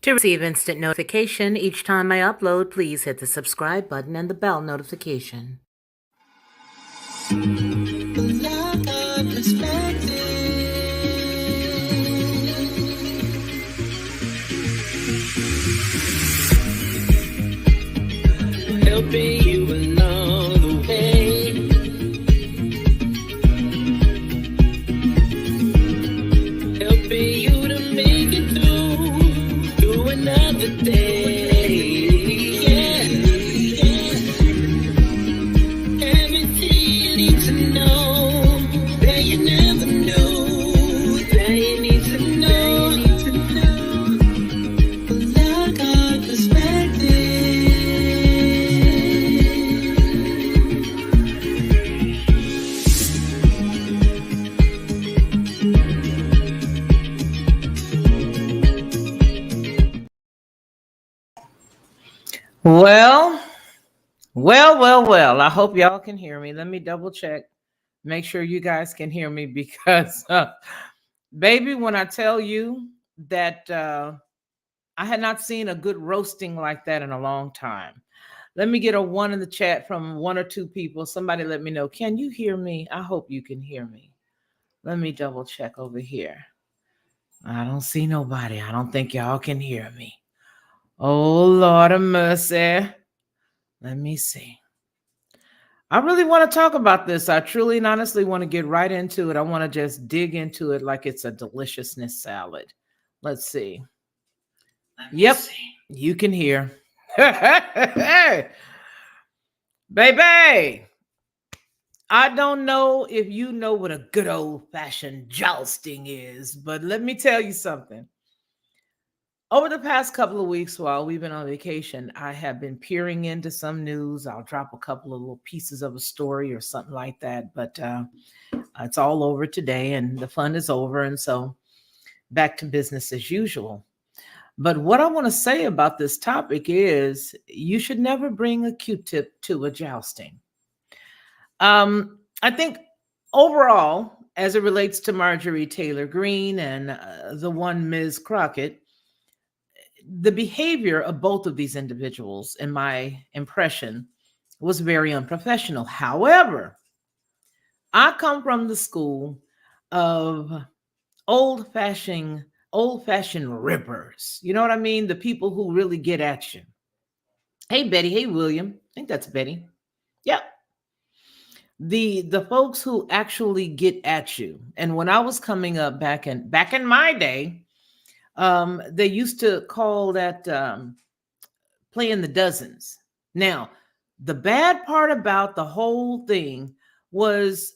To receive instant notification each time I upload, please hit the subscribe button and the bell notification. Helping you along the way. Helping you to make it through another day. Yeah. Everything you need to know that you never knew, that you need to know. Lockhart Perspective. Well. I hope y'all can hear me. Let me double check. Make sure you guys can hear me because, baby, when I tell you that I had not seen a good roasting like that in a long time. Let me get a one in the chat from one or two people. Somebody let me know. Can you hear me? I hope you can hear me. Let me double check over here. I don't see nobody. I don't think y'all can hear me. Oh, Lord of mercy. Let me see. I really want to talk about this. I truly and honestly want to get right into it. I want to just dig into it like it's a deliciousness salad. Let's see. Yep, you can hear. Baby, I don't know if you know what a good old-fashioned jousting is, but let me tell you something. Over the past couple of weeks while we've been on vacation, I have been peering into some news. I'll drop a couple of little pieces of a story or something like that, but it's all over today and the fun is over. And so back to business as usual. But what I want to say about this topic is you should never bring a Q-tip to a jousting. I think overall, as it relates to Marjorie Taylor Greene and the one Ms. Crockett, the behavior of both of these individuals, in my impression, was very unprofessional. However, I come from the school of old-fashioned rippers. You know what I mean? The people who really get at you. Hey, Betty. Hey, William. I think that's Betty. Yep. The folks who actually get at you. And when I was coming up back in my day, they used to call that playing the dozens. Now, the bad part about the whole thing was,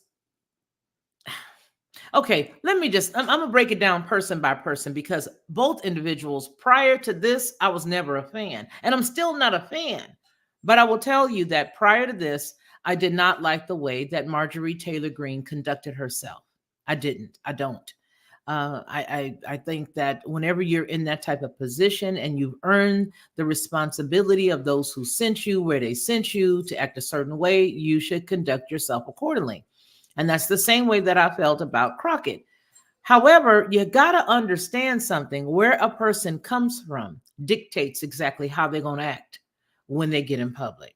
okay, let me just, I'm going to break it down person by person because both individuals, prior to this, I was never a fan. And I'm still not a fan. But I will tell you that prior to this, I did not like the way that Marjorie Taylor Greene conducted herself. I don't. I think that whenever you're in that type of position and you've earned the responsibility of those who sent you, where they sent you to act a certain way, you should conduct yourself accordingly. And that's the same way that I felt about Crockett. However, you got to understand something. Where a person comes from dictates exactly how they're going to act when they get in public.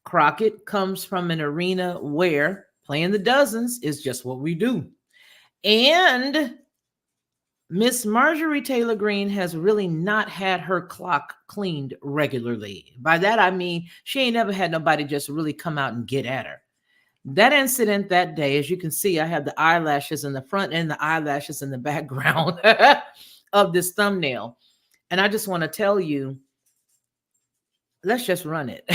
Crockett comes from an arena where playing the dozens is just what we do. And Miss Marjorie Taylor Greene has really not had her clock cleaned regularly. By that, I mean, she ain't never had nobody just really come out and get at her. That incident that day, as you can see, I have the eyelashes in the front and the eyelashes in the background of this thumbnail. And I just want to tell you, let's just run it.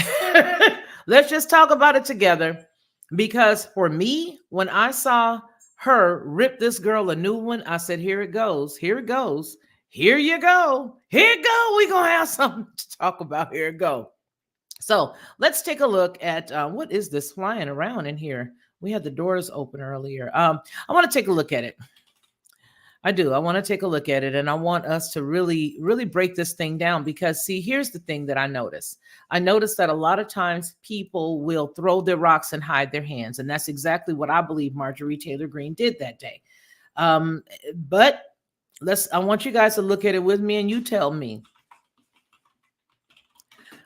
Let's just talk about it together. Because for me, when I saw her rip this girl a new one, I said, here it goes. Here it goes. Here you go. Here it go. We're going to have something to talk about. Here it go. So let's take a look at what is this flying around in here? We had the doors open earlier. I want to take a look at it. I do. I want to take a look at it, and I want us to really, really break this thing down because, see, here's the thing that I notice. I notice that a lot of times people will throw their rocks and hide their hands, and that's exactly what I believe Marjorie Taylor Greene did that day. But I want you guys to look at it with me, and you tell me,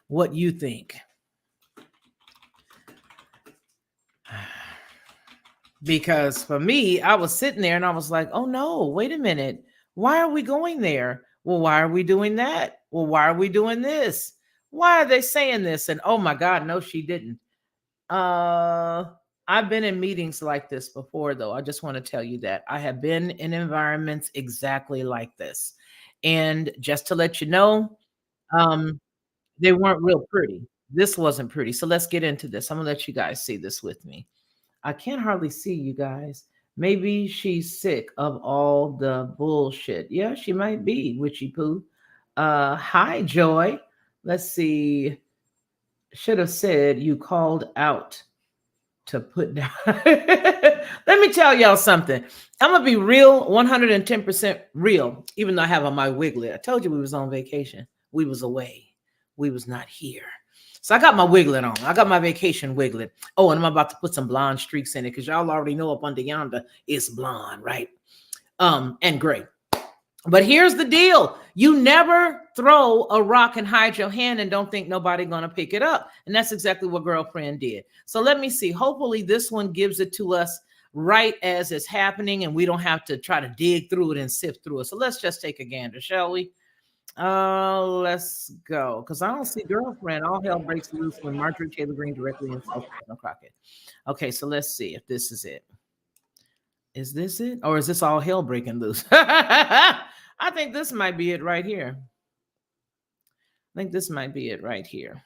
what you think. Because for me, I was sitting there and I was like, oh no, wait a minute. Why are we going there? Well, why are we doing that? Well, why are we doing this? Why are they saying this? And oh my God, no, she didn't. I've been in meetings like this before, though. I just want to tell you that I have been in environments exactly like this. And just to let you know, they weren't real pretty. This wasn't pretty. So let's get into this. I'm gonna let you guys see this with me. I can't hardly see you guys. Maybe she's sick of all the bullshit. Yeah, she might be, witchy poo. Hi, Joy. Let's see. Should have said you called out to put down. Let me tell y'all something. I'm gonna be real, 110% real, even though I have on my wiglet. I told you we was on vacation. We was away. We was not here. So I got my wiglet on. I got my vacation wiglet. Oh, and I'm about to put some blonde streaks in it because y'all already know up under yonder it's blonde, right? And gray. But here's the deal. You never throw a rock and hide your hand and don't think nobody gonna pick it up. And that's exactly what girlfriend did. So let me see. Hopefully this one gives it to us right as it's happening and we don't have to try to dig through it and sift through it. So let's just take a gander, shall we? Let's go. Because I don't see girlfriend. All hell breaks loose when Marjorie Taylor Greene directly insults Crockett. Okay, so let's see if this is it. Is this it? Or is this all hell breaking loose? I think this might be it right here. I think this might be it right here.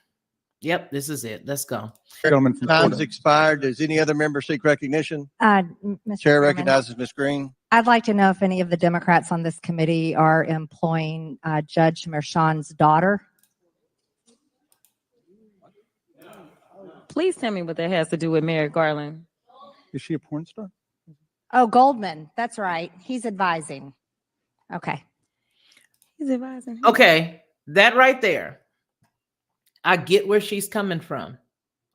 Yep, this is it. Let's go. Gentleman from Time's Florida. expired. Does any other member seek recognition? Mr. Chair Chairman, recognizes Ms. Green. I'd like to know if any of the Democrats on this committee are employing Judge Mershon's daughter. Please tell me what that has to do with Merrick Garland. Is she a porn star? Oh, Goldman. That's right. He's advising. Okay. He's advising. Okay, that right there. I get where she's coming from.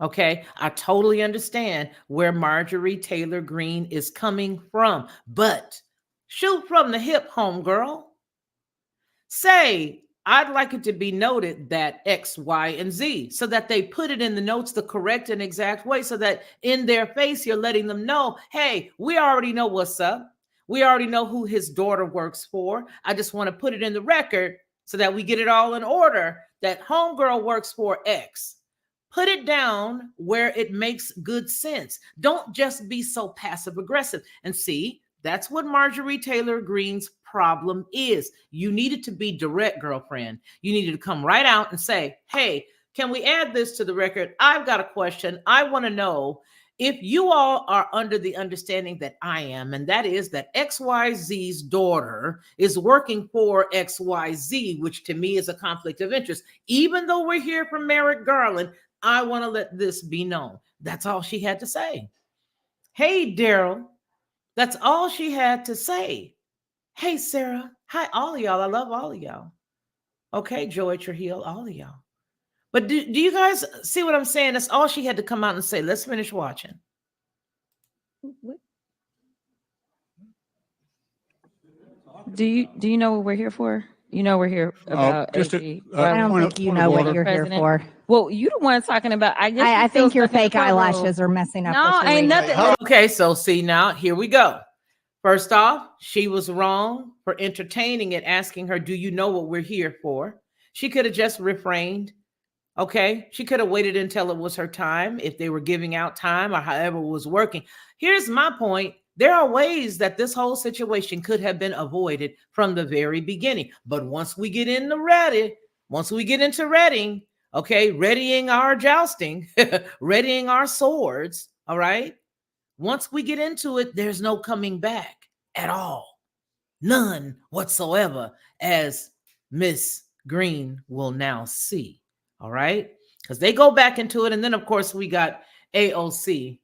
Okay, I totally understand where Marjorie Taylor Greene is coming from, but shoot from the hip, homegirl. Say, I'd like it to be noted that X, Y, and Z, so that they put it in the notes the correct and exact way, so that in their face, you're letting them know, hey, we already know what's up. We already know who his daughter works for. I just want to put it in the record so that we get it all in order that homegirl works for X. Put it down where it makes good sense. Don't just be so passive aggressive. And see, that's what Marjorie Taylor Greene's problem is. You needed to be direct, girlfriend. You needed to come right out and say, hey, can we add this to the record? I've got a question. I want to know if you all are under the understanding that I am, and that is that XYZ's daughter is working for XYZ, which to me is a conflict of interest. Even though we're here from Merrick Garland, I want to let this be known. That's all she had to say. Hey, Daryl. That's all she had to say. Hey, Sarah. Hi, all of y'all. I love all of y'all. Okay, Joy Trujillo, all of y'all. But do you guys see what I'm saying? That's all she had to come out and say. Let's finish watching. What? Do you know what we're here for? You know we're here about just AG. I don't think you know what you're here President. for. Well, you the one talking about. I guess I you feel think your stuck in the fake courtroom. eyelashes are messing up. No, what you're ain't reading. nothing. Okay, so see now, here we go. First off, she was wrong for entertaining it, asking her, do you know what we're here for? She could have just refrained. Okay, she could have waited until it was her time, if they were giving out time or however it was working. Here's my point. There are ways that this whole situation could have been avoided from the very beginning. But once we get into readying, okay, readying our jousting, readying our swords, all right? Once we get into it, there's no coming back at all. None whatsoever, as Miss Green will now see. All right, because they go back into it. And then, of course, we got AOC,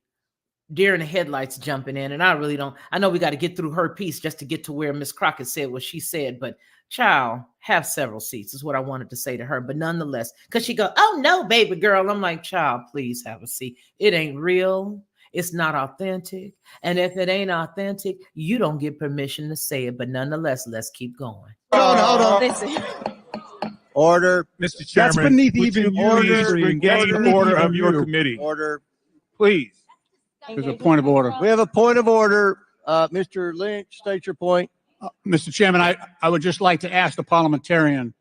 deer in the headlights, jumping in. And I know we got to get through her piece just to get to where Miss Crockett said what she said. But child, have several seats is what I wanted to say to her. But nonetheless, because she go, oh, no, baby girl. I'm like, child, please have a seat. It ain't real. It's not authentic. And if it ain't authentic, you don't get permission to say it. But nonetheless, let's keep going. Hold on. Listen. Order. Mr. That's Chairman, beneath would even you, please Mr. Green. regain That's beneath order even of your you. committee? Order. Please. There's a point of order. We have a point of order. Mr. Lynch, state your point. Mr. Chairman, I would just like to ask the parliamentarian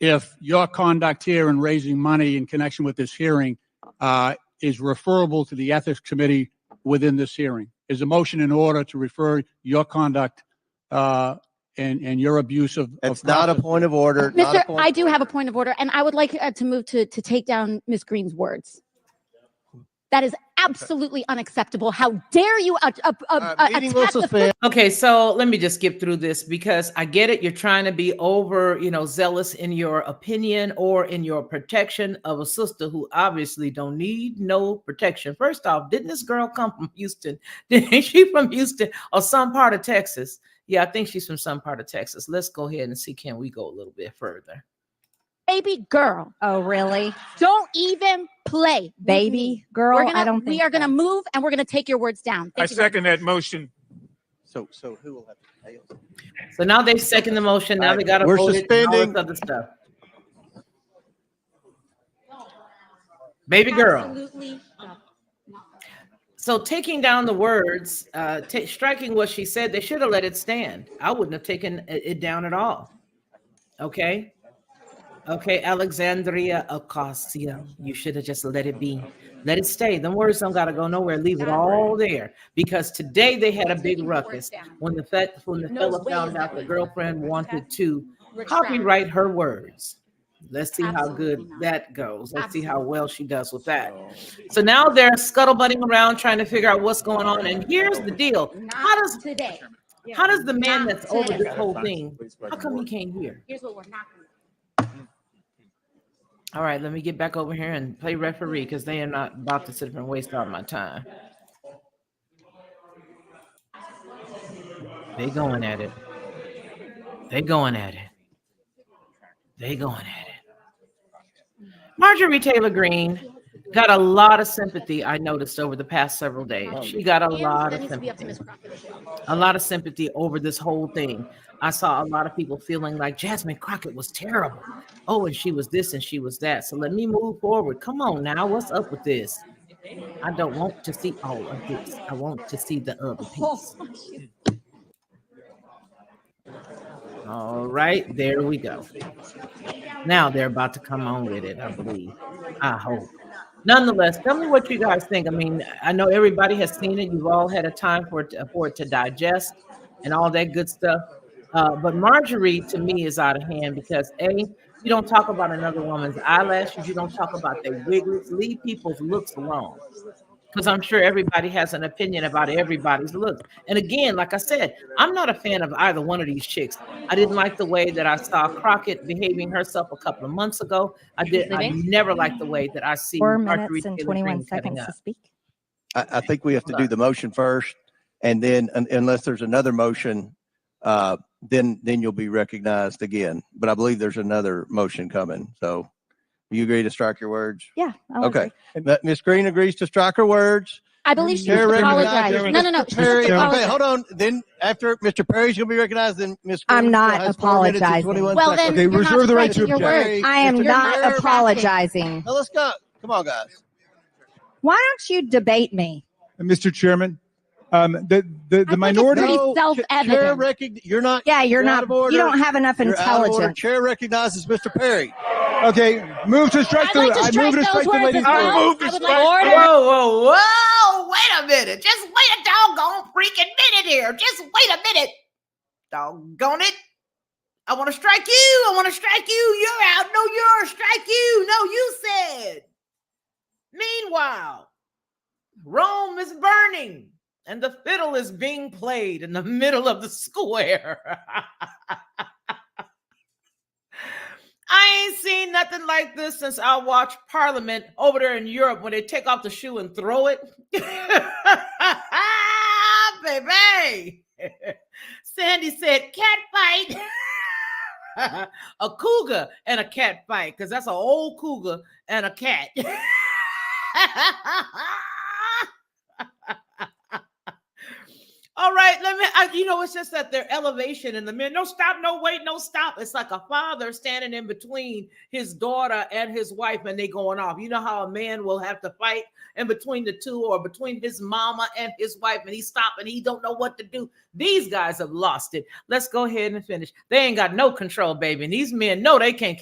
if your conduct here in raising money in connection with this hearing is referable to the Ethics Committee within this hearing. Is a motion in order to refer your conduct and your abuse of It's not a process? point of order. Not a Mr. point I of do order. have a point of order, and I would like to move to take down Ms. Green's words. That is absolutely unacceptable. How dare you Meeting will attack the suspend. Okay, so let me just skip through this because I get it. You're trying to be over, zealous in your opinion or in your protection of a sister who obviously don't need no protection. First off, didn't this girl come from Houston? Didn't she from Houston or some part of Texas? Yeah, I think she's from some part of Texas. Let's go ahead and see, can we go a little bit further? baby girl. Oh, really? Don't even play, Baby girl? We're gonna, I don't think we are going to so. move and we're going to take your words down. I Thank you very second that motion. So who will have to pay us? So now they've seconded the motion. Now All they right, got to we're vote it and all suspending. this other stuff. Baby girl. Absolutely. So taking down the words, striking what she said, they should have let it stand. I wouldn't have taken it down at all. Okay. Okay, Alexandria Ocasio, you should have just let it be. Let it stay. The words don't gotta go nowhere. Leave it all there. Because today they had a big ruckus when the fella found out the girlfriend wanted to copyright her words. Let's see how good that goes. Let's see how well she does with that. So now they're scuttlebutting around trying to figure out what's going on. And here's the deal. How does the man that's over this whole thing, how come he can't hear? Here's what we're not going to do. All right, let me get back over here and play referee because they are not about to sit here and waste all my time. They going at it. They going at it. They going at it. Marjorie Taylor Greene got a lot of sympathy, I noticed, over the past several days. She got a lot of sympathy. A lot of sympathy over this whole thing. I saw a lot of people feeling like Jasmine Crockett was terrible. Oh, and she was this and she was that. So let me move forward. Come on now, what's up with this? I don't want to see all of this. I want to see the other piece. All right, there we go. Now they're about to come on with it, I believe. I hope. Nonetheless, tell me what you guys think. I mean, I know everybody has seen it. You've all had a time for it to digest and all that good stuff. But Marjorie, to me, is out of hand because you don't talk about another woman's eyelashes. You don't talk about their wiglets. Leave people's looks alone. Because I'm sure everybody has an opinion about everybody's looks. And again, like I said, I'm not a fan of either one of these chicks. I didn't like the way that I saw Crockett behaving herself a couple of months ago. I never liked the way that I see 4 Marjorie minutes and Taylor 21 Greene cutting seconds up. to speak. I think we have to do the motion first, and then unless there's another motion, then you'll be recognized again. But I believe there's another motion coming. So you agree to strike your words? Yeah. Okay. Ms. Green agrees to strike her words. I believe she Chair should apologize. recognizes No. Mr. She Perry. should Okay, apologize. hold on. Then after Mr. Perry's going to be recognized, then Ms. Green I'm not has 4 minutes and apologizing. 21 Well, seconds. then Okay, you're not reserve the right to striking your object. words. I am Mr. not Perry. apologizing. Now let's go. Come on, guys. Why don't you debate me? Mr. Chairman, the it's minority. pretty No, self-evident. You're not. Yeah, you're out not. of order. You don't have enough You're out of order. intelligence. Chair recognizes Mr. Perry. Okay, move to strike I'd like to I strike move to those strike the words lady's as well. I move to I would strike- like Whoa, wait a minute. Just wait a doggone freaking minute here. Just wait a minute. Doggone it. I want to strike you. You're out. No, you're strike you. No, you said. Meanwhile, Rome is burning and the fiddle is being played in the middle of the square. I ain't seen nothing like this since I watched Parliament over there in Europe when they take off the shoe and throw it. Baby. Sandy said, cat fight. A cougar and a cat fight, because that's an old cougar and a cat. All right, it's just that their elevation and the men, no stop, no wait, no stop. It's like a father standing in between his daughter and his wife, and they going off. You know how a man will have to fight in between the two, or between his mama and his wife, and he stop and he don't know what to do. These guys have lost it. Let's go ahead and finish. They ain't got no control, baby. And these men, no, they can't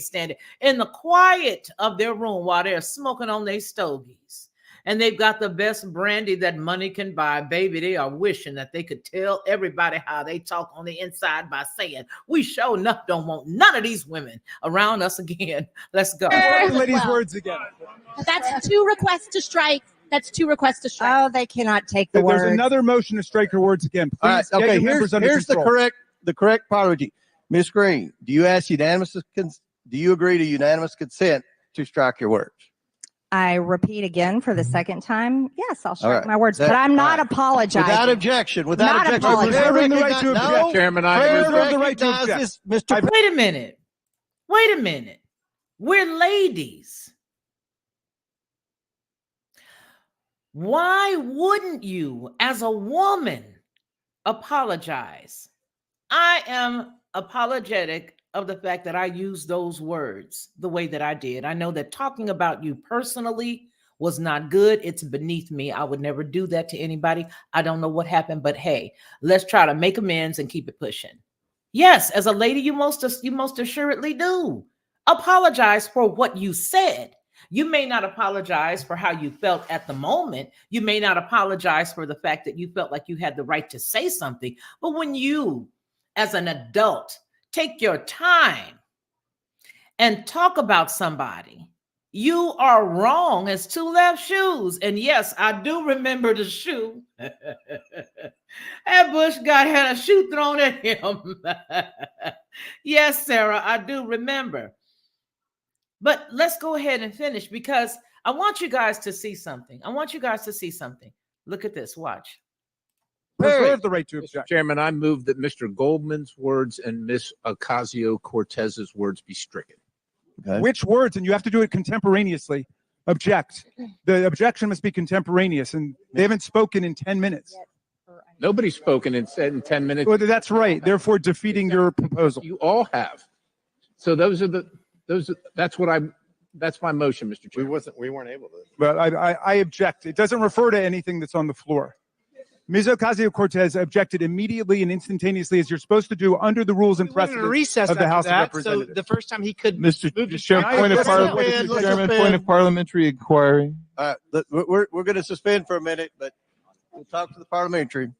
stand it. In the quiet of their room while they're smoking on their stogies, and they've got the best brandy that money can buy, baby, they are wishing that they could tell everybody how they talk on the inside by saying, we sure enough don't want none of these women around us again. Let's go. Ladies' words again. That's 2 requests to strike. That's 2 requests to strike. Oh, they cannot take the There's word. another motion to strike your words again. Please All right, get okay, your members under here's control. the correct apology. Ms. Green, do you agree to unanimous consent to strike your words? I repeat again for the second time. Yes, I'll strike right. my words, That- but I'm not all right. apologizing. Without objection, Not apologizing. Reserving the right to No, object. Chairman, I prayer reserve the right to object. recognizes Mr. Wait a minute. We're ladies. Why wouldn't you, as a woman, apologize? I am apologetic of the fact that I used those words the way that I did. I know that talking about you personally was not good. It's beneath me. I would never do that to anybody. I don't know what happened, but hey, let's try to make amends and keep it pushing. Yes, as a lady, you most assuredly do. Apologize for what you said. You may not apologize for how you felt at the moment. You may not apologize for the fact that you felt like you had the right to say something. But when you, as an adult, take your time and talk about somebody, you are wrong as 2 left shoes. And yes, I do remember the shoe. That Bush guy had a shoe thrown at him. Yes, Sarah, I do remember. But let's go ahead and finish, because I want you guys to see something. Look at this. Watch. Reserve the right to Mr. object. Chairman, I move that Mr. Goldman's words and Ms. Ocasio-Cortez's words be stricken. Okay. Which words? And you have to do it contemporaneously. Object. The objection must be contemporaneous, and they haven't spoken in 10 minutes. Nobody's spoken in 10 minutes. Well, that's right. Therefore, defeating your proposal. You all have. So that's my motion, Mr. Chairman. We weren't able to. But I object. It doesn't refer to anything that's on the floor. Ms. Ocasio-Cortez objected immediately and instantaneously, as you're supposed to do under the rules and precedents of the House of Representatives. So the first time he could. Mr. Chairman, point of parliamentary inquiry. All right, we're going to suspend for a minute, but we'll talk to the parliamentary.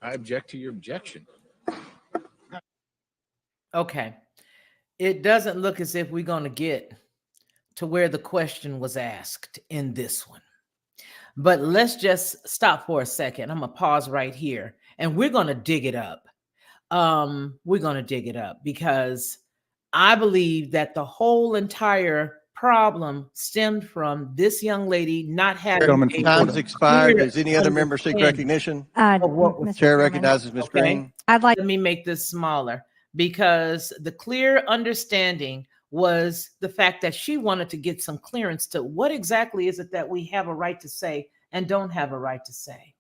I object to your objection. Okay. It doesn't look as if we're going to get to where the question was asked in this one. But let's just stop for a second. I'm going to pause right here, and we're going to dig it up. Because I believe that the whole entire problem stemmed from this young lady not having Gentlemen, Time's expired. Does any other member seek recognition? Mr. Chair Chairman, recognizes Ms. Green. I'd like Let me make this smaller, because the clear understanding was the fact that she wanted to get some clearance to what exactly is it that we have a right to say and don't have a right to say.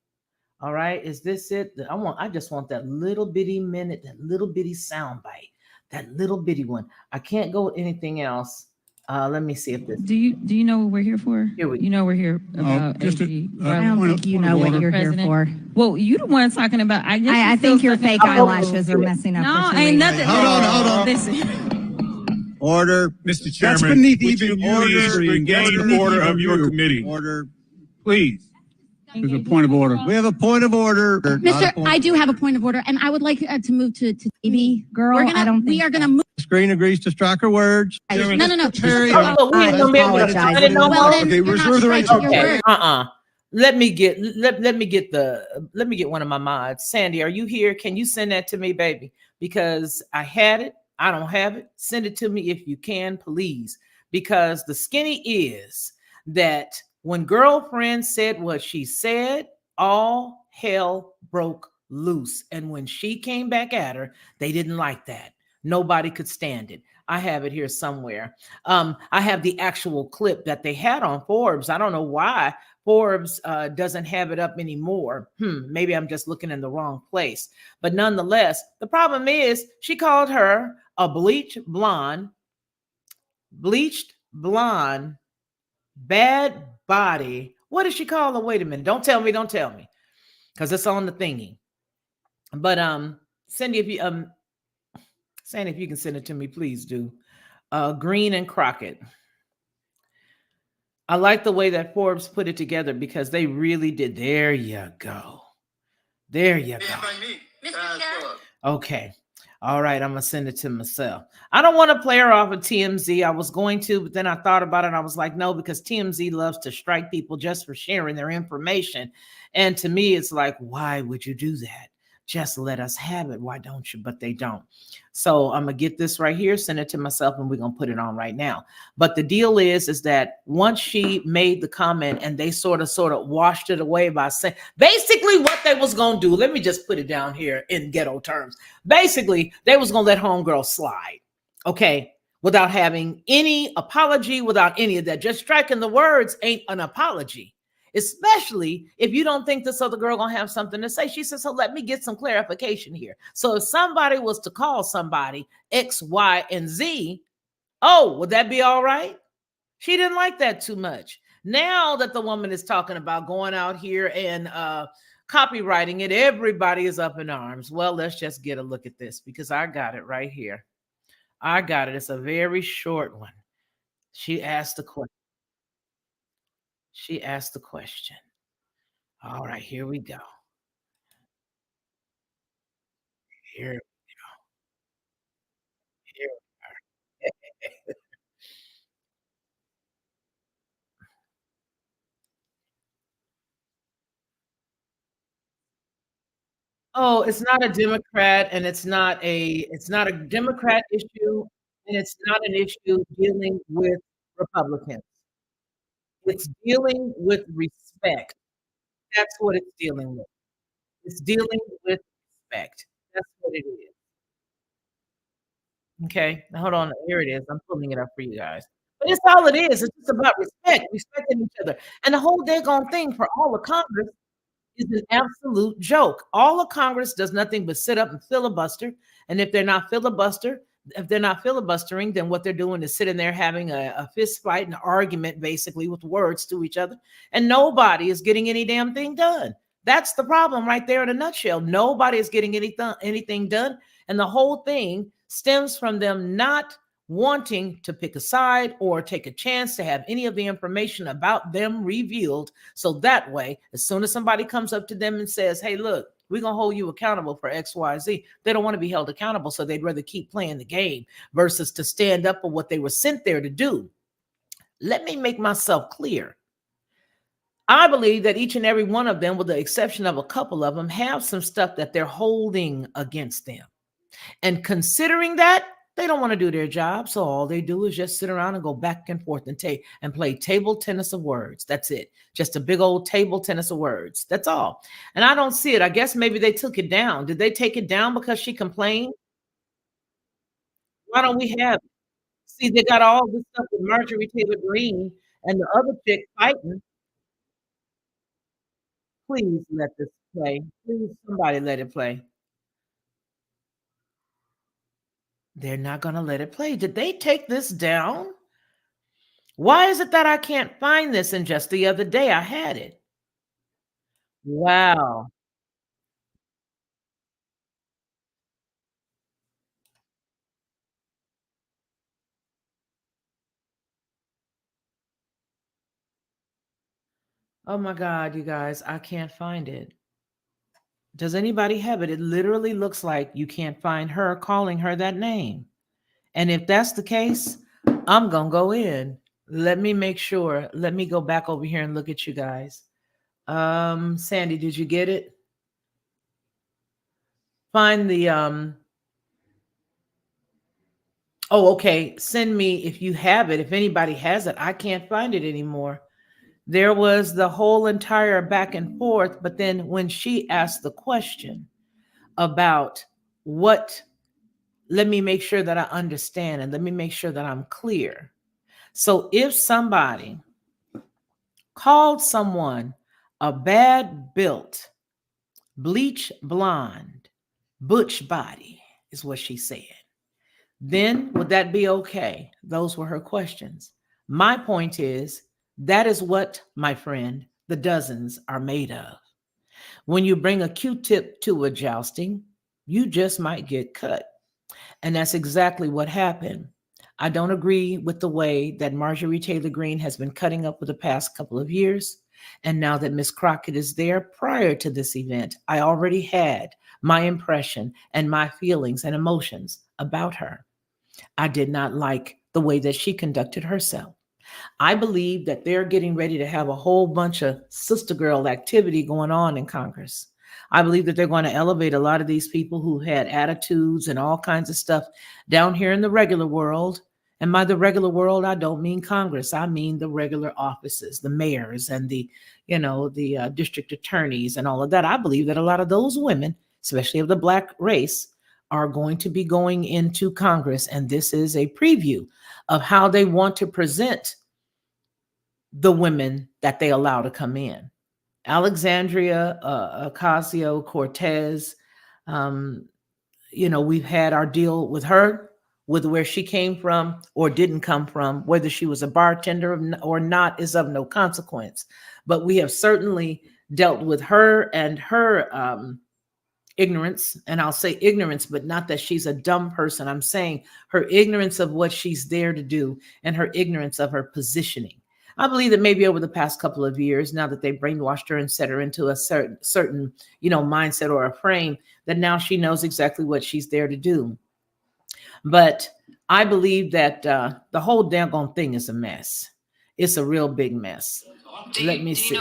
All right, is this it? I just want that little bitty minute, that little bitty sound bite, that little bitty one. I can't go with anything else. Let me see if this. Do you know what we're here for? Here we go. You know we're here about just a- AG, I I right? don't Point of- think you point of know what order. you're here President. for. Well, you the one talking about. I guess I you're think still your stuck in- fake eyelashes are messing up. No, what you're ain't reading. nothing. Hold on. Listen. Order. Mr. Chairman, beneath would even you you. please regain order of your committee? Order. Please. There's a point of order. We have a point of order. Mr. I do have a point of order, and I would like to move to Baby girl, I don't think we are so. going to move. Ms. Green agrees to strike her words. No. We ain't gonna be able to apologize. sign it no Well, more. then Okay, you're not reserve the right to striking your Okay. word. Let me get one of my mods. Sandy, are you here? Can you send that to me, baby? Because I had it. I don't have it. Send it to me if you can, please. Because the skinny is that when girlfriend said what she said, all hell broke loose. And when she came back at her, they didn't like that. Nobody could stand it. I have it here somewhere. I have the actual clip that they had on Forbes. I don't know why Forbes doesn't have it up anymore. Maybe I'm just looking in the wrong place. But nonetheless, the problem is she called her a bleached blonde, bad body. What did she call her? Wait a minute. Don't tell me. Because it's on the thingy. But Sandy, if you can send it to me, please do. Green and Crockett. I like the way that Forbes put it together because they really did. There you go. Okay. All right. I'm going to send it to myself. I don't want to play her off of TMZ. I was going to, but then I thought about it. And I was like, no, because TMZ loves to strike people just for sharing their information. And to me, it's like, why would you do that? Just let us have it. Why don't you? But they don't. So I'm going to get this right here, send it to myself, and we're going to put it on right now. But the deal is that once she made the comment and they sort of washed it away by saying basically what they was going to do. Let me just put it down here in ghetto terms. Basically, they was going to let homegirl slide. Okay. Without having any apology, without any of that. Just striking the words ain't an apology. Especially if you don't think this other girl gonna have something to say. She says, so let me get some clarification here. So if somebody was to call somebody X, Y, and Z, oh, would that be all right? She didn't like that too much. Now that the woman is talking about going out here and copywriting it, everybody is up in arms. Well, let's just get a look at this because I got it right here. I got it. It's a very short one. She asked the question. All right, here we go. Here. Oh, it's not a Democrat, and it's not a Democrat issue, and it's not an issue dealing with Republicans. It's dealing with respect. That's what it's dealing with. It's dealing with respect. That's what it is. Okay, now hold on. Here it is. I'm pulling it up for you guys. But it's all it is. It's just about respect, respecting each other. And the whole daggone thing for all of Congress is an absolute joke. All of Congress does nothing but sit up and filibuster. And if they're not filibustering, then what they're doing is sitting there having a fist fight, an argument, basically with words to each other. And nobody is getting any damn thing done. That's the problem right there in a nutshell. Nobody is getting anything done. And the whole thing stems from them not wanting to pick a side or take a chance to have any of the information about them revealed. So that way, as soon as somebody comes up to them and says, hey, look, we're going to hold you accountable for X, Y, Z, they don't want to be held accountable. So they'd rather keep playing the game versus to stand up for what they were sent there to do. Let me make myself clear. I believe that each and every one of them, with the exception of a couple of them, have some stuff that they're holding against them. And considering that, they don't want to do their job. So all they do is just sit around and go back and forth and play table tennis of words. That's it. Just a big old table tennis of words. That's all. And I don't see it. I guess maybe they took it down. Did they take it down because she complained? Why don't we have it? See, they got all this stuff with Marjorie Taylor Greene and the other chick fighting. Please let this play. Please, somebody let it play. They're not going to let it play. Did they take this down? Why is it that I can't find this? And just the other day I had it. Wow. Oh my God, you guys, I can't find it. Does anybody have it? It literally looks like you can't find her calling her that name. And if that's the case, I'm going to go in. Let me make sure. Let me go back over here and look at you guys. Sandy, did you get it? Find the, oh, okay. Send me if you have it. If anybody has it, I can't find it anymore. There was the whole entire back and forth. But then when she asked the question about what let me make sure that I understand and let me make sure that I'm clear. So if somebody called someone a bad built, bleach blonde, butch body, is what she said, then would that be okay? Those were her questions. My point is, that is what, my friend, the dozens are made of. When you bring a Q-tip to a jousting, you just might get cut. And that's exactly what happened. I don't agree with the way that Marjorie Taylor Greene has been cutting up for the past couple of years. And now that Miss Crockett is there, prior to this event, I already had my impression and my feelings and emotions about her. I did not like the way that she conducted herself. I believe that they're getting ready to have a whole bunch of sister girl activity going on in Congress. I believe that they're going to elevate a lot of these people who had attitudes and all kinds of stuff down here in the regular world. And by the regular world, I don't mean Congress. I mean the regular offices, the mayors and the district attorneys and all of that. I believe that a lot of those women, especially of the Black race, are going to be going into Congress. And this is a preview of how they want to present the women that they allow to come in. Alexandria Ocasio-Cortez, we've had our deal with her, with where she came from or didn't come from, whether she was a bartender or not is of no consequence. But we have certainly dealt with her and her ignorance, and I'll say ignorance, but not that she's a dumb person. I'm saying her ignorance of what she's there to do and her ignorance of her positioning. I believe that maybe over the past couple of years, now that they brainwashed her and set her into a certain mindset or a frame, that now she knows exactly what she's there to do. But I believe that the whole daggone thing is a mess. It's a real big mess. Let me see.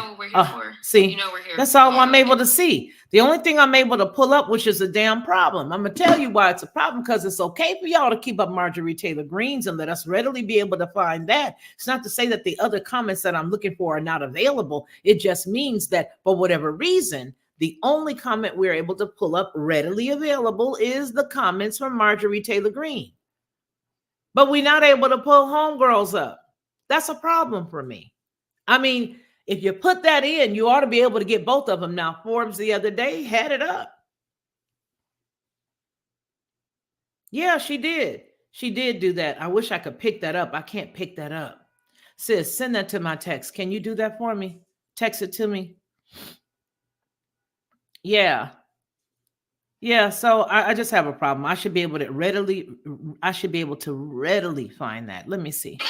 See, that's all I'm able to see. The only thing I'm able to pull up, which is a damn problem. I'm going to tell you why it's a problem, because it's okay for y'all to keep up Marjorie Taylor Greene's and let us readily be able to find that. It's not to say that the other comments that I'm looking for are not available. It just means that for whatever reason, the only comment we're able to pull up readily available is the comments from Marjorie Taylor Greene. But we're not able to pull homegirls up. That's a problem for me. I mean, if you put that in, you ought to be able to get both of them. Now, Forbes the other day had it up. Yeah, she did. She did do that. I wish I could pick that up. I can't pick that up. Sis, send that to my text. Can you do that for me? Text it to me. Yeah. Yeah, so I just have a problem. I should be able to readily find that. Let me see.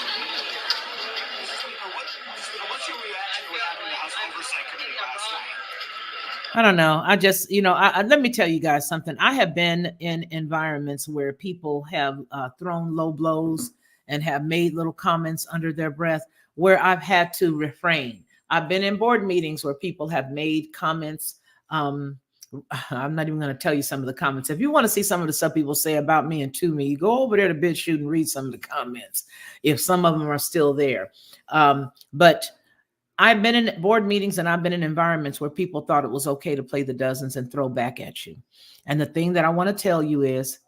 I don't know. I just, let me tell you guys something. I have been in environments where people have thrown low blows and have made little comments under their breath where I've had to refrain. I've been in board meetings where people have made comments. I'm not even going to tell you some of the comments. If you want to see some of the stuff people say about me and to me, you go over there to BitChute and read some of the comments, if some of them are still there. But I've been in board meetings and I've been in environments where people thought it was okay to play the dozens and throw back at you. And the thing that I want to tell you is,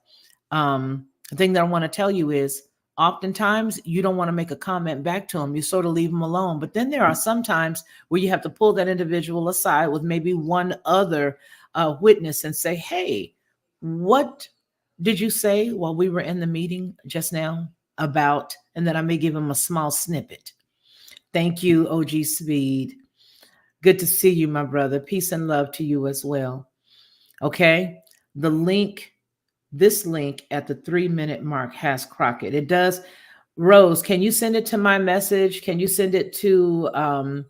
oftentimes you don't want to make a comment back to them. You sort of leave them alone. But then there are some times where you have to pull that individual aside with maybe one other witness and say, hey, what did you say while we were in the meeting just now about, and then I may give them a small snippet. Thank you, OG Speed. Good to see you, my brother. Peace and love to you as well. Okay. This link at the 3-minute mark has Crockett. It does. Rose, can you send it to my message? Can you send it to, I'm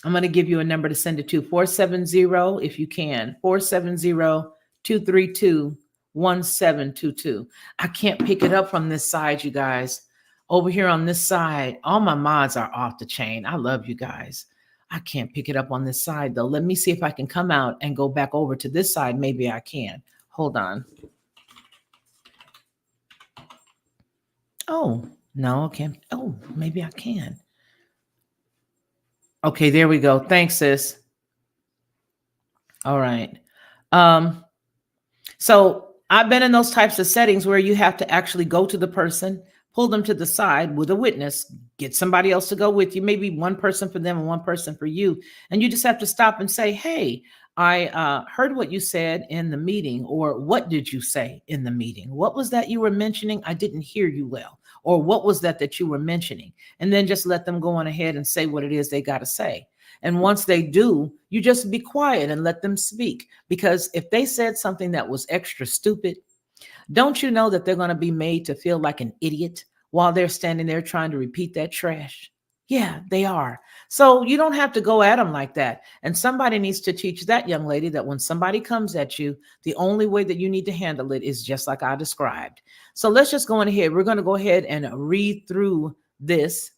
going to give you a number to send it to, 470, if you can, 470-232-1722. I can't pick it up from this side, you guys. Over here on this side, all my mods are off the chain. I love you guys. I can't pick it up on this side, though. Let me see if I can come out and go back over to this side. Maybe I can. Hold on. Oh, no, okay. Oh, maybe I can. Okay, there we go. Thanks, sis. All right. So I've been in those types of settings where you have to actually go to the person, pull them to the side with a witness, get somebody else to go with you, maybe one person for them and one person for you. And you just have to stop and say, hey, I heard what you said in the meeting, or what did you say in the meeting? What was that you were mentioning? I didn't hear you well. Or what was that you were mentioning? And then just let them go on ahead and say what it is they got to say. And once they do, you just be quiet and let them speak. Because if they said something that was extra stupid, don't you know that they're going to be made to feel like an idiot while they're standing there trying to repeat that trash? Yeah, they are. So you don't have to go at them like that. And somebody needs to teach that young lady that when somebody comes at you, the only way that you need to handle it is just like I described. So let's just go on ahead. We're going to go ahead and read through this.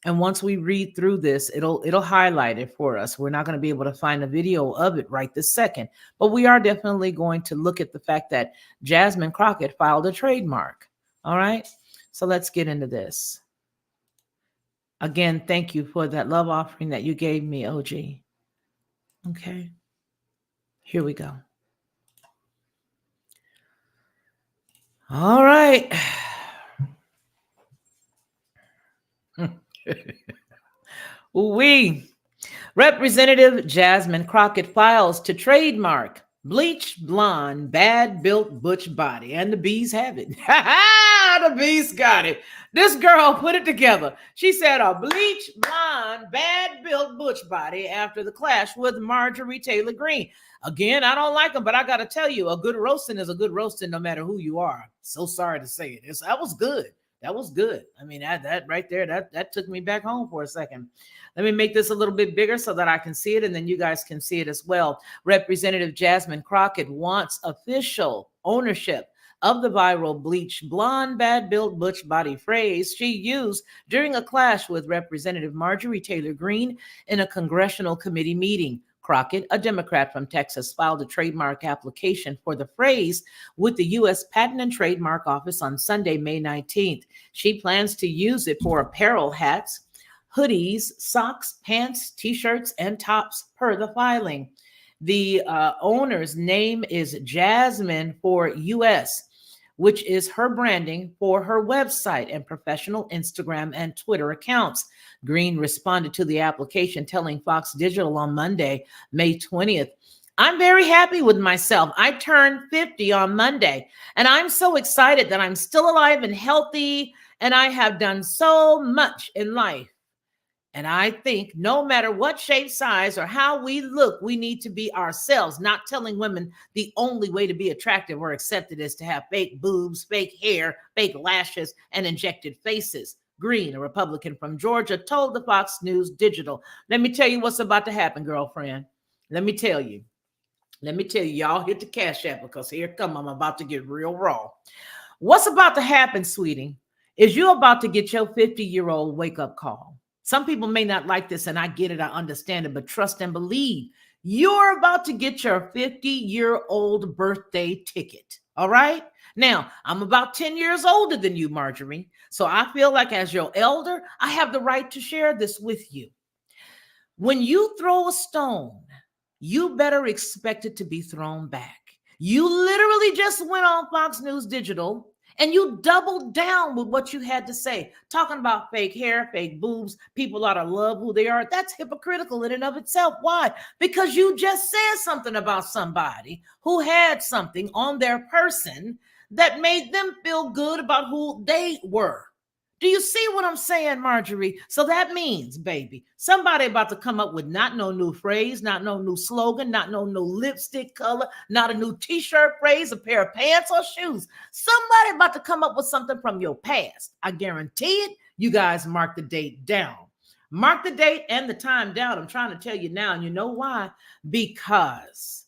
And once we read through this, it'll highlight it for us. We're not going to be able to find a video of it right this second, but we are definitely going to look at the fact that Jasmine Crockett filed a trademark. All right. So let's get into this. Again, thank you for that love offering that you gave me, OG. Okay. Here we go. All right. Representative Jasmine Crockett files to trademark bleach blonde, bad built butch body, and the bees have it. The bees got it. This girl put it together. She said a bleach blonde, bad built butch body after the clash with Marjorie Taylor Greene. Again, I don't like them, but I got to tell you, a good roasting is a good roasting no matter who you are. So sorry to say it. That was good. That was good. I mean, that right there, that took me back home for a second. Let me make this a little bit bigger so that I can see it, and then you guys can see it as well. Representative Jasmine Crockett wants official ownership of the viral bleach blonde, bad built butch body phrase she used during a clash with Representative Marjorie Taylor Greene in a congressional committee meeting. Crockett, a Democrat from Texas, filed a trademark application for the phrase with the U.S. Patent and Trademark Office on Sunday, May 19th. She plans to use it for apparel, hats, hoodies, socks, pants, t-shirts, and tops per the filing. The owner's name is Jasmine for U.S., which is her branding for her website and professional Instagram and Twitter accounts. Greene responded to the application, telling Fox Digital on Monday, May 20th, I'm very happy with myself. I turned 50 on Monday, and I'm so excited that I'm still alive and healthy, and I have done so much in life. And I think no matter what shape, size, or how we look, we need to be ourselves, not telling women the only way to be attractive or accepted is to have fake boobs, fake hair, fake lashes, and injected faces. Greene, a Republican from Georgia, told the Fox News Digital, let me tell you what's about to happen, girlfriend. Let me tell you. Y'all hit the Cash App because here come, I'm about to get real raw. What's about to happen, sweetie, is you're about to get your 50-year-old wake-up call. Some people may not like this, and I get it, I understand it, but trust and believe. You're about to get your 50-year-old birthday ticket, all right? Now, I'm about 10 years older than you, Marjorie, so I feel like as your elder, I have the right to share this with you. When you throw a stone, you better expect it to be thrown back. You literally just went on Fox News Digital and you doubled down with what you had to say, talking about fake hair, fake boobs, people ought to love who they are. That's hypocritical in and of itself. Why? Because you just said something about somebody who had something on their person that made them feel good about who they were. Do you see what I'm saying, Marjorie? So that means, baby, somebody about to come up with not no new phrase, not no new slogan, not no new lipstick color, not a new t-shirt phrase, a pair of pants or shoes. Somebody about to come up with something from your past. I guarantee it. You guys mark the date down. Mark the date and the time down. I'm trying to tell you now, and you know why? Because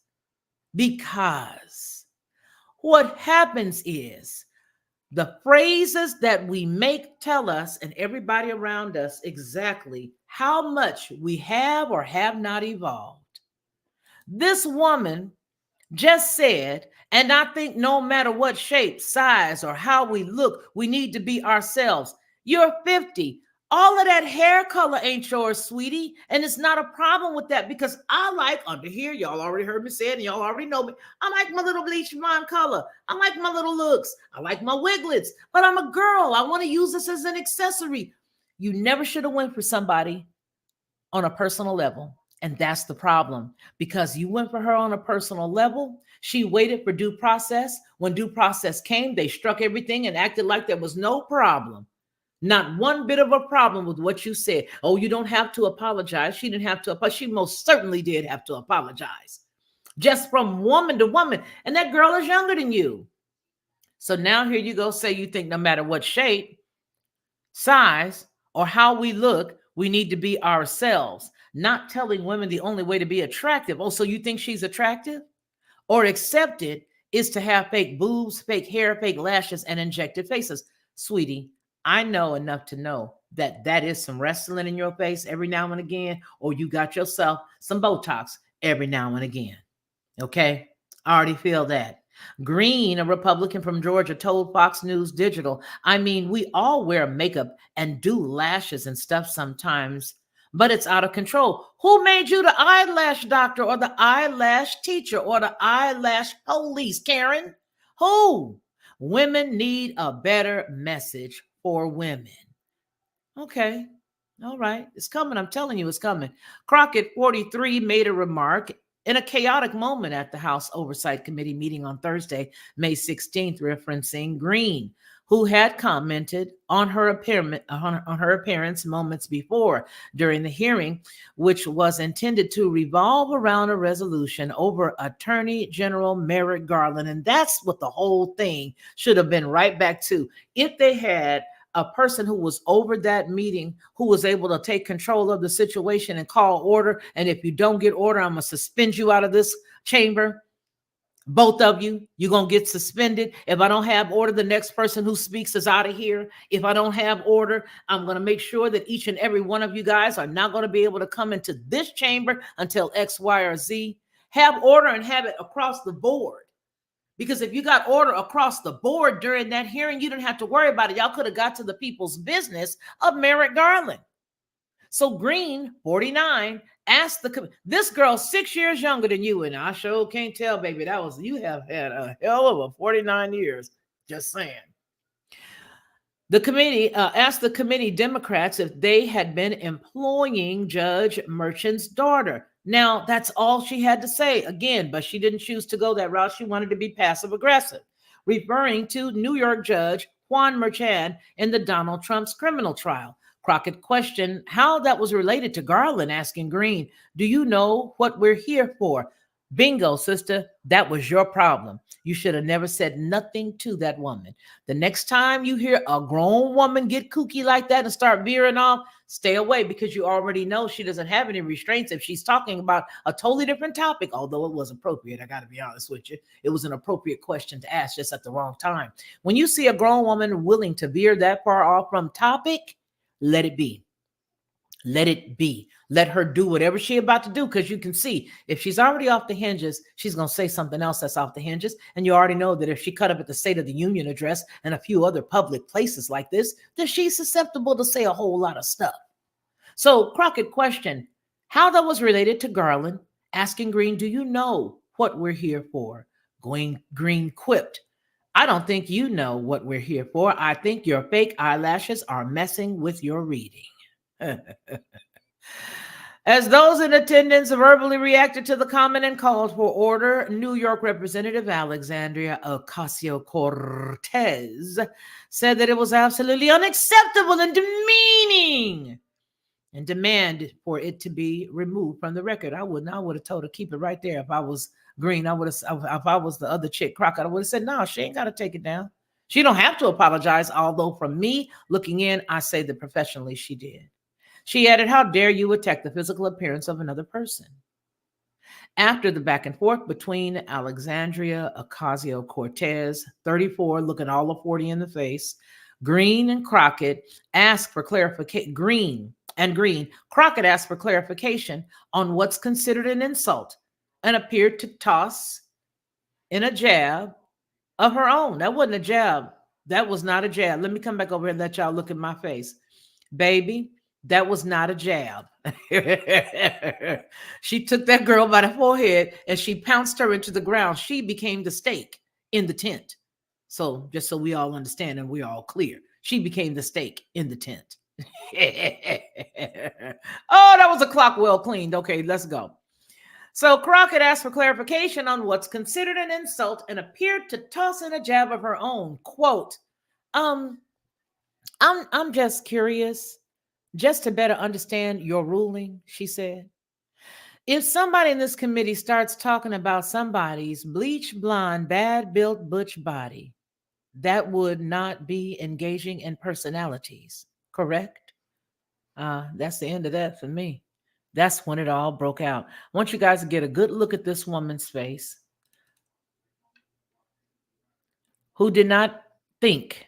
what happens is, the phrases that we make tell us and everybody around us exactly how much we have or have not evolved. This woman just said, and I think no matter what shape, size, or how we look, we need to be ourselves. You're 50. All of that hair color ain't yours, sweetie. And it's not a problem with that because I like under here. Y'all already heard me say it and y'all already know me. I like my little bleach blonde color. I like my little looks. I like my wiglets, but I'm a girl. I want to use this as an accessory. You never should have went for somebody on a personal level. And that's the problem because you went for her on a personal level. She waited for due process. When due process came, they struck everything and acted like there was no problem. Not one bit of a problem with what you said. Oh, you don't have to apologize. She didn't have to, but she most certainly did have to apologize. Just from woman to woman. And that girl is younger than you. So now here you go, say you think no matter what shape, size, or how we look, we need to be ourselves. Not telling women the only way to be attractive. Oh, so you think she's attractive? Or accepted is to have fake boobs, fake hair, fake lashes, and injected faces. Sweetie, I know enough to know that that is some wrestling in your face every now and again, or you got yourself some Botox every now and again. Okay? I already feel that. Green, a Republican from Georgia, told Fox News Digital, I mean, we all wear makeup and do lashes and stuff sometimes, but it's out of control. Who made you the eyelash doctor or the eyelash teacher or the eyelash police, Karen? Who? Women need a better message for women. Okay. All right. It's coming. I'm telling you, it's coming. Crockett, 43, made a remark in a chaotic moment at the House Oversight Committee meeting on Thursday, May 16th, referencing Green, who had commented on her appearance moments before during the hearing, which was intended to revolve around a resolution over Attorney General Merrick Garland. And that's what the whole thing should have been right back to. If they had a person who was over that meeting, who was able to take control of the situation and call order. And if you don't get order, I'm going to suspend you out of this chamber. Both of you, you're going to get suspended. If I don't have order, the next person who speaks is out of here. If I don't have order, I'm going to make sure that each and every one of you guys are not going to be able to come into this chamber until X, Y, or Z. Have order and have it across the board. Because if you got order across the board during that hearing, you didn't have to worry about it. Y'all could have got to the people's business of Merrick Garland. So Green, 49, asked this girl 6 years younger than you, and I sure can't tell, baby, you have had a hell of a 49 years. Just saying. The committee asked the committee Democrats if they had been employing Judge Merchant's daughter. Now, that's all she had to say again, but she didn't choose to go that route. She wanted to be passive aggressive, referring to New York Judge Juan Merchan in the Donald Trump's criminal trial. Crockett questioned how that was related to Garland, asking Green, do you know what we're here for? Bingo, sister, that was your problem. You should have never said nothing to that woman. The next time you hear a grown woman get kooky like that and start veering off, stay away, because you already know she doesn't have any restraints if she's talking about a totally different topic, although it was appropriate. I got to be honest with you. It was an appropriate question to ask just at the wrong time. When you see a grown woman willing to veer that far off from topic, let it be. Let it be. Let her do whatever she's about to do, because you can see if she's already off the hinges, she's going to say something else that's off the hinges. And you already know that if she cut up at the State of the Union address and a few other public places like this, then she's susceptible to say a whole lot of stuff. So Crockett questioned how that was related to Garland, asking Green, do you know what we're here for? Green quipped, I don't think you know what we're here for. I think your fake eyelashes are messing with your reading. As those in attendance verbally reacted to the comment and called for order, New York Representative Alexandria Ocasio-Cortez said that it was absolutely unacceptable and demeaning and demanded for it to be removed from the record. I would have told her keep it right there. If I was Green, if I was the other chick, Crockett, I would have said, no, she ain't got to take it down. She don't have to apologize, although from me looking in, I say that professionally she did. She added, how dare you attack the physical appearance of another person? After the back and forth between Alexandria Ocasio-Cortez, 34, looking all of 40 in the face, Green and Crockett asked for clarification. Crockett asked for clarification on what's considered an insult and appeared to toss in a jab of her own. That wasn't a jab. That was not a jab. Let me come back over here and let y'all look at my face. Baby, that was not a jab. She took that girl by the forehead and she pounced her into the ground. She became the stake in the tent. So just so we all understand and we're all clear, she became the stake in the tent. Oh, that was a clock well cleaned. Okay, let's go. So Crockett asked for clarification on what's considered an insult and appeared to toss in a jab of her own. Quote, I'm just curious, just to better understand your ruling, she said. If somebody in this committee starts talking about somebody's bleach blonde, bad built butch body, that would not be engaging in personalities, correct? That's the end of that for me. That's when it all broke out. I want you guys to get a good look at this woman's face who did not think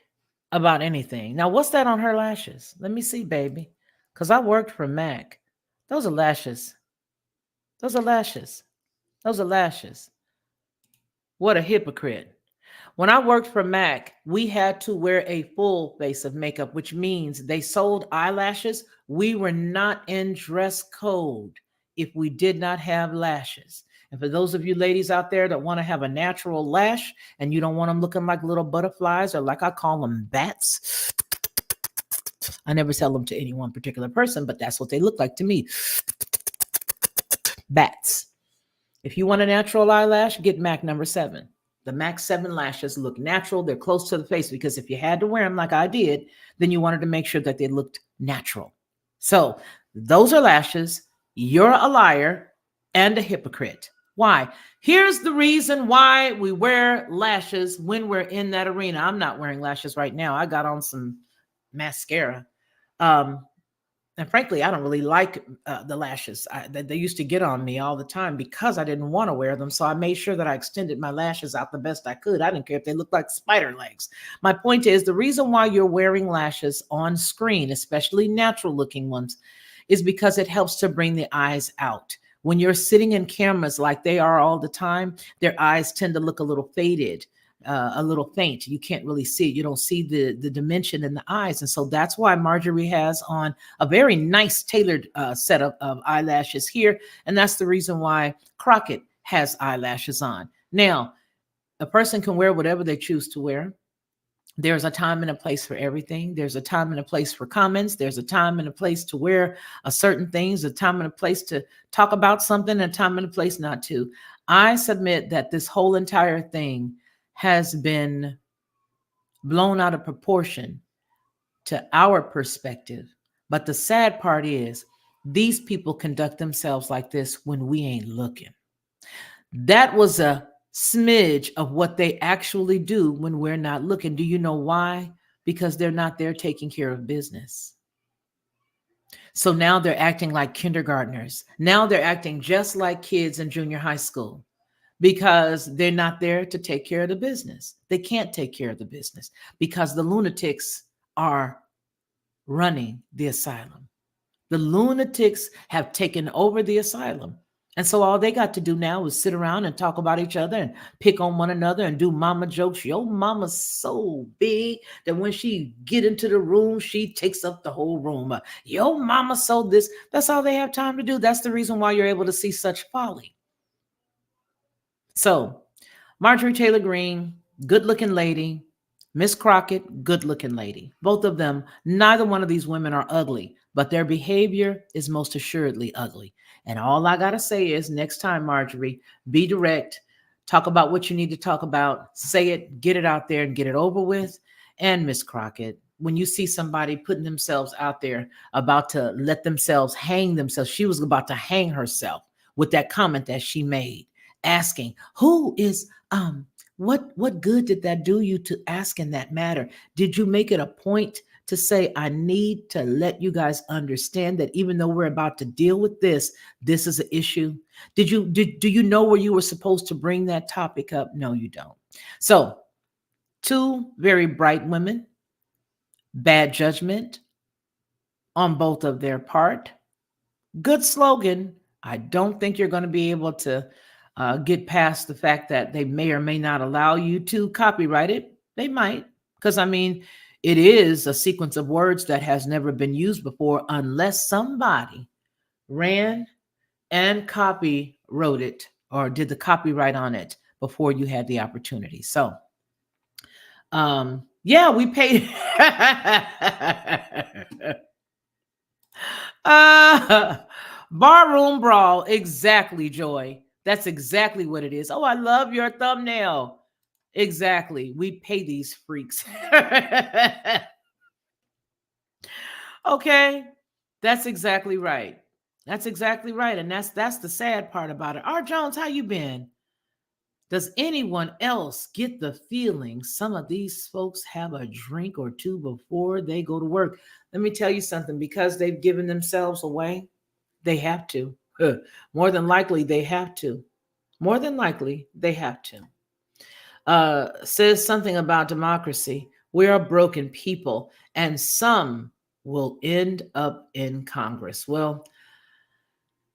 about anything. Now, what's that on her lashes? Let me see, baby, because I worked for Mac. Those are lashes. Those are lashes. Those are lashes. What a hypocrite. When I worked for Mac, we had to wear a full face of makeup, which means they sold eyelashes. We were not in dress code if we did not have lashes. And for those of you ladies out there that want to have a natural lash and you don't want them looking like little butterflies or like I call them bats, I never sell them to any one particular person, but that's what they look like to me. Bats. If you want a natural eyelash, get Mac number 7. The Mac 7 lashes look natural. They're close to the face because if you had to wear them like I did, then you wanted to make sure that they looked natural. So those are lashes. You're a liar and a hypocrite. Why? Here's the reason why we wear lashes when we're in that arena. I'm not wearing lashes right now. I got on some mascara. And frankly, I don't really like the lashes. They used to get on me all the time because I didn't want to wear them. So I made sure that I extended my lashes out the best I could. I didn't care if they looked like spider legs. My point is the reason why you're wearing lashes on screen, especially natural looking ones, is because it helps to bring the eyes out. When you're sitting in cameras like they are all the time, their eyes tend to look a little faded. A little faint. You can't really see. You don't see the dimension in the eyes. And so that's why Marjorie has on a very nice tailored set of eyelashes here. And that's the reason why Crockett has eyelashes on. Now, a person can wear whatever they choose to wear. There's a time and a place for everything. There's a time and a place for comments. There's a time and a place to wear a certain things, a time and a place to talk about something, and a time and a place not to. I submit that this whole entire thing has been blown out of proportion to our perspective. But the sad part is these people conduct themselves like this when we ain't looking. That was a smidge of what they actually do when we're not looking. Do you know why? Because they're not there taking care of business. So now they're acting like kindergartners. Now they're acting just like kids in junior high school. Because they're not there to take care of the business. They can't take care of the business because the lunatics are running the asylum. The lunatics have taken over the asylum. And so all they got to do now is sit around and talk about each other and pick on one another and do mama jokes. Your mama's so big that when she get into the room, she takes up the whole room. Your mama so this. That's all they have time to do. That's the reason why you're able to see such folly. So Marjorie Taylor Greene, good-looking lady. Miss Crockett, good-looking lady. Both of them, neither one of these women are ugly, but their behavior is most assuredly ugly. And all I got to say is next time, Marjorie, be direct, talk about what you need to talk about, say it, get it out there and get it over with. And Miss Crockett, when you see somebody putting themselves out there about to let themselves hang themselves, she was about to hang herself with that comment that she made. Asking who is what good did that do you to ask in that matter? Did you make it a point to say I need to let you guys understand that even though we're about to deal with this is an issue? Do you know where you were supposed to bring that topic up? No, you don't. So 2 very bright women, bad judgment on both of their part. Good slogan. I don't think you're going to be able to get past the fact that they may or may not allow you to copyright it. They might, because I mean, It is a sequence of words that has never been used before unless somebody ran and copy wrote it or did the copyright on it before you had the opportunity. So, yeah, we paid. Barroom brawl. Exactly, Joy. That's exactly what it is. Oh, I love your thumbnail. Exactly. We pay these freaks. Okay. That's exactly right. That's exactly right. And that's the sad part about it. R. Jones, how you been? Does anyone else get the feeling some of these folks have a drink or two before they go to work? Let me tell you something, because they've given themselves away, they have to. More than likely, they have to. More than likely, they have to. Says something about democracy. We're a broken people, and some will end up in Congress. Well,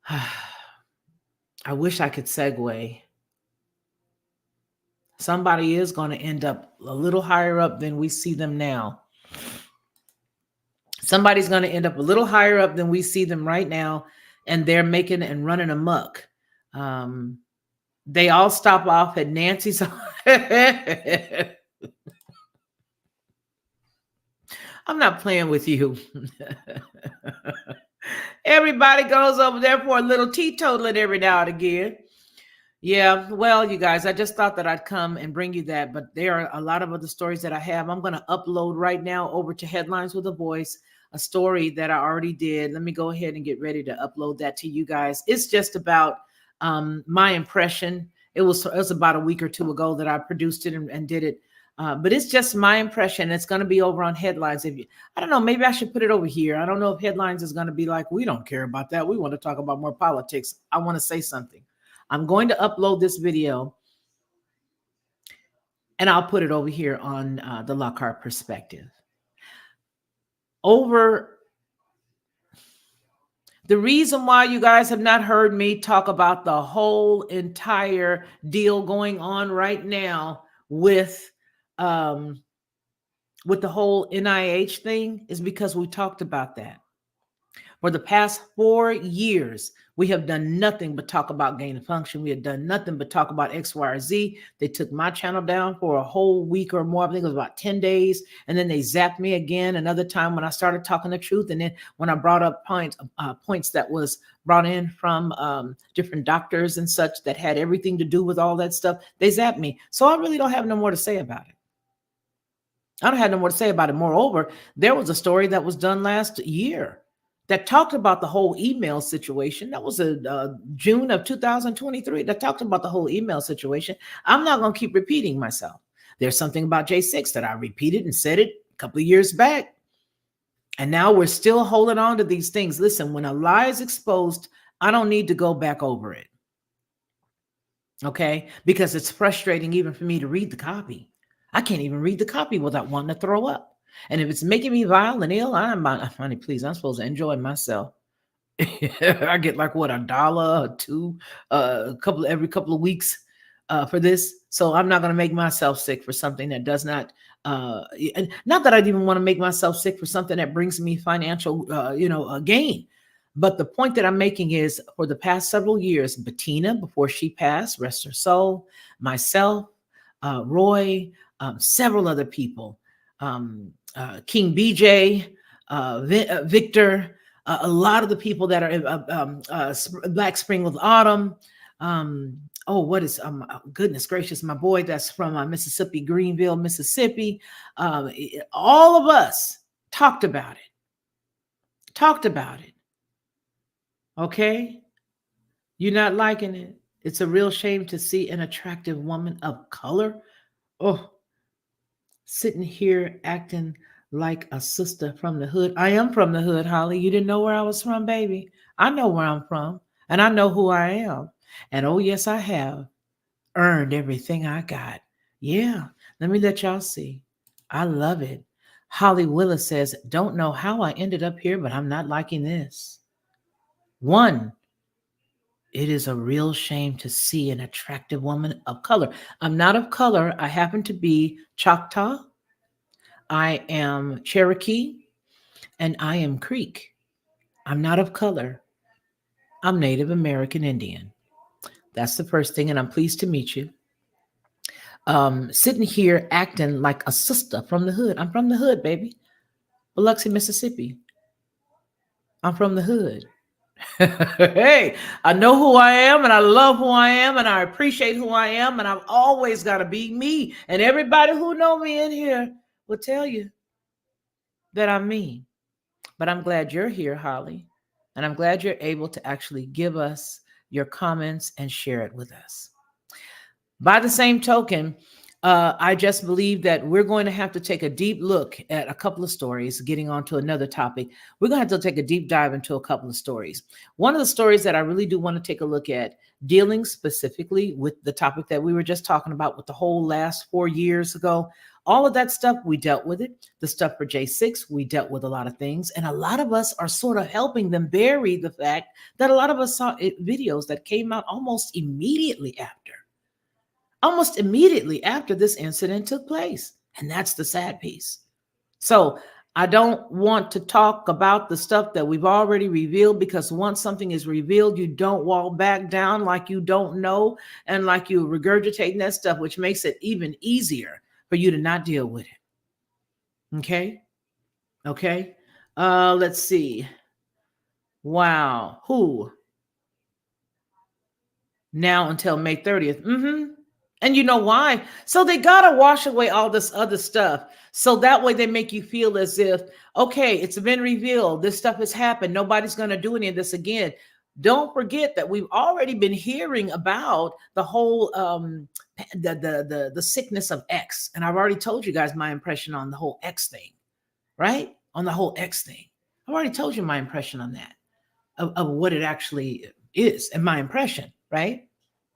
I wish I could segue. Somebody is going to end up a little higher up than we see them now. Somebody's going to end up a little higher up than we see them right now, and they're making and running amok. They all stop off at Nancy's. I'm not playing with you. Everybody goes over there for a little teetotaling every now and again. Yeah, well, you guys, I just thought that I'd come and bring you that, but there are a lot of other stories that I have. I'm going to upload right now over to Headlines with a Voice, a story that I already did. Let me go ahead and get ready to upload that to you guys. It's just about my impression. It was about a week or two ago that I produced it and did it. But it's just my impression. It's going to be over on Headlines. I don't know, maybe I should put it over here. I don't know if Headlines is going to be like, we don't care about that. We want to talk about more politics. I want to say something. I'm going to upload this video and I'll put it over here on the Lockhart Perspective. The reason why you guys have not heard me talk about the whole entire deal going on right now with the whole NIH thing is because we talked about that. For the past 4 years, we have done nothing but talk about gain of function. We have done nothing but talk about X, Y, or Z. They took my channel down for a whole week or more. I think it was about 10 days. And then they zapped me again another time when I started talking the truth. And then when I brought up points that was brought in from different doctors and such that had everything to do with all that stuff, they zapped me. So I really don't have no more to say about it. I don't have no more to say about it. Moreover, there was a story that was done last year that talked about the whole email situation. That was June of 2023 that talked about the whole email situation. I'm not going to keep repeating myself. There's something about J6 that I repeated and said it a couple of years back. And now we're still holding on to these things. Listen, when a lie is exposed, I don't need to go back over it. Okay? Because it's frustrating even for me to read the copy. I can't even read the copy without wanting to throw up. And if it's making me vile and ill, honey, please, I'm supposed to enjoy myself. I get like what, $1 or $2 every couple of weeks for this. So I'm not going to make myself sick for something that does not, and not that I'd even want to make myself sick for something that brings me financial, gain. But the point that I'm making is for the past several years, Bettina, before she passed, rest her soul, myself, Roy, several other people, King BJ, Victor, a lot of the people that are Black Spring with Autumn. Goodness gracious, my boy that's from Mississippi, Greenville, Mississippi. All of us talked about it. Okay? You're not liking it. It's a real shame to see an attractive woman of color. Oh, sitting here acting like a sister from the hood. I am from the hood, Holly. You didn't know where I was from, baby. I know where I'm from, and I know who I am. And oh, yes, I have earned everything I got. Yeah, let me let y'all see. I love it. Holly Willis says, don't know how I ended up here, but I'm not liking this. 1, it is a real shame to see an attractive woman of color. I'm not of color. I happen to be Choctaw. I am Cherokee, and I am Creek. I'm not of color. I'm Native American Indian. That's the first thing, and I'm pleased to meet you. Sitting here acting like a sister from the hood. I'm from the hood, baby. Biloxi, Mississippi. I'm from the hood. Hey, I know who I am, and I love who I am, and I appreciate who I am, and I've always got to be me. And everybody who know me in here will tell you that I'm me. But I'm glad you're here, Holly, and I'm glad you're able to actually give us your comments and share it with us. By the same token, I just believe that we're going to have to take a deep look at a couple of stories. Getting on to another topic, we're going to have to take a deep dive into a couple of stories. One of the stories that I really do want to take a look at, dealing specifically with the topic that we were just talking about with the whole last 4 years ago, all of that stuff, we dealt with it. The stuff for J6, we dealt with a lot of things. And a lot of us are sort of helping them bury the fact that a lot of us saw videos that came out almost immediately after this incident took place. And that's the sad piece. So I don't want to talk about the stuff that we've already revealed, because once something is revealed, you don't walk back down like you don't know and like you regurgitating that stuff, which makes it even easier for you to not deal with it. Okay. Let's see. Wow. Who? Now until May 30th. And you know why? So they got to wash away all this other stuff. So that way they make you feel as if, okay, it's been revealed. This stuff has happened. Nobody's going to do any of this again. Don't forget that we've already been hearing about the whole the sickness of X. And I've already told you guys my impression on the whole X thing, right? On the whole X thing. I've already told you my impression on that, of what it actually is and my impression, right?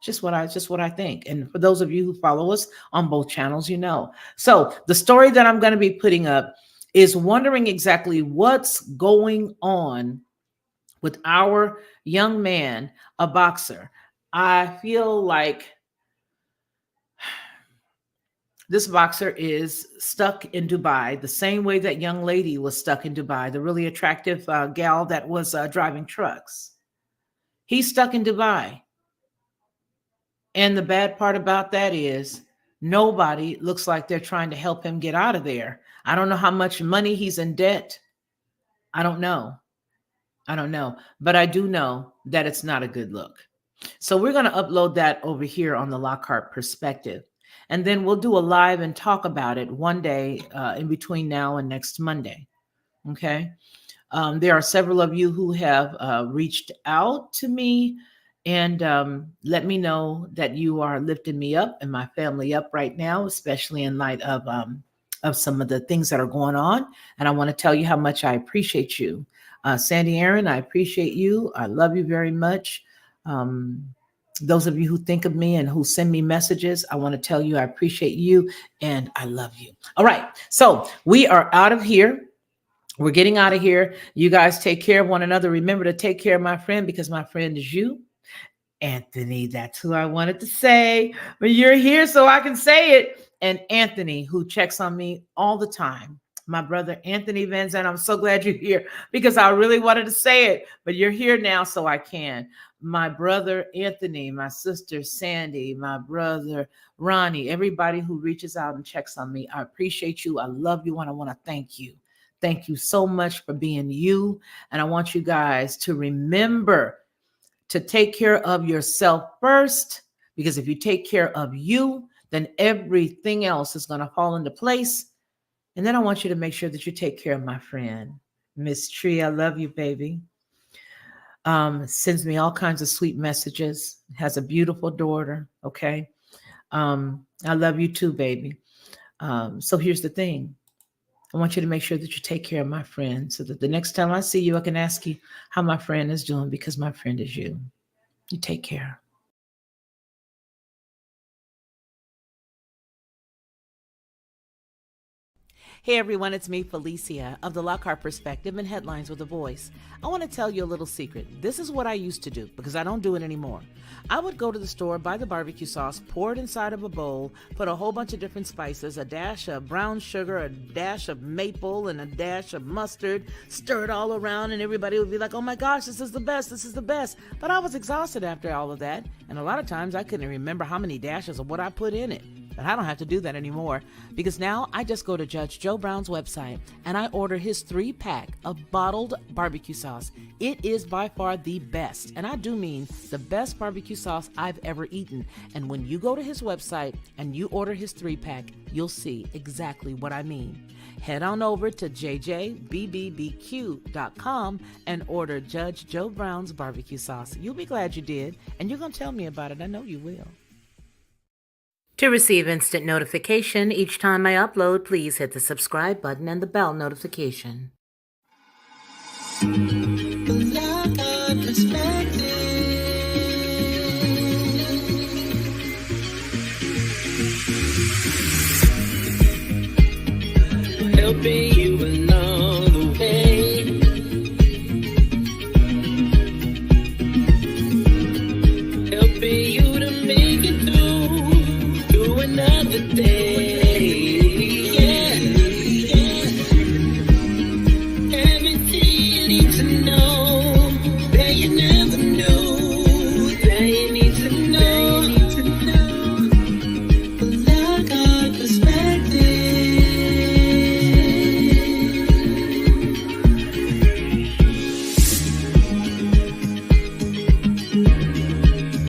Just what I think. And for those of you who follow us on both channels, you know. So the story that I'm going to be putting up is wondering exactly what's going on with our young man, a boxer. I feel like this boxer is stuck in Dubai the same way that young lady was stuck in Dubai, the really attractive gal that was driving trucks. He's stuck in Dubai. And the bad part about that is nobody looks like they're trying to help him get out of there. I don't know how much money he's in debt. I don't know. But I do know that it's not a good look. So we're going to upload that over here on the Lockhart Perspective. And then we'll do a live and talk about it one day in between now and next Monday. Okay. There are several of you who have reached out to me and let me know that you are lifting me up and my family up right now, especially in light of some of the things that are going on. And I want to tell you how much I appreciate you. Sandy Aaron, I appreciate you. I love you very much. Those of you who think of me and who send me messages, I want to tell you I appreciate you and I love you. All right. So we are out of here. We're getting out of here. You guys take care of one another. Remember to take care of my friend, because my friend is you. Anthony, that's who I wanted to say. But you're here so I can say it. And Anthony, who checks on me all the time. My brother, Anthony Van Zandt, I'm so glad you're here, because I really wanted to say it, but you're here now so I can. My brother, Anthony, my sister, Sandy, my brother, Ronnie, everybody who reaches out and checks on me, I appreciate you. I love you, and I want to thank you. Thank you so much for being you. And I want you guys to remember to take care of yourself first, because if you take care of you, then everything else is going to fall into place. And then I want you to make sure that you take care of my friend, Miss Tree. I love you, baby. Sends me all kinds of sweet messages, has a beautiful daughter. Okay. I love you too, baby. So here's the thing. I want you to make sure that you take care of my friend, so that the next time I see you, I can ask you how my friend is doing, because my friend is you. You take care. Hey everyone, it's me, Felicia, of the Lockhart Perspective and Headlines with a Voice. I want to tell you a little secret. This is what I used to do, because I don't do it anymore. I would go to the store, buy the barbecue sauce, pour it inside of a bowl, put a whole bunch of different spices, a dash of brown sugar, a dash of maple, and a dash of mustard, stir it all around, and everybody would be like, oh my gosh, this is the best, this is the best. But I was exhausted after all of that, and a lot of times I couldn't remember how many dashes of what I put in it. But I don't have to do that anymore, because now I just go to Judge Joe Brown's website and I order his 3-pack of bottled barbecue sauce. It is by far the best, and I do mean the best barbecue sauce I've ever eaten. And when you go to his website and you order his 3-pack, you'll see exactly what I mean. Head on over to jjbbbbq.com and order Judge Joe Brown's barbecue sauce. You'll be glad you did, and you're going to tell me about it. I know you will. To receive instant notification each time I upload, please hit the subscribe button and the bell notification. Lockhart Perspective. Helping you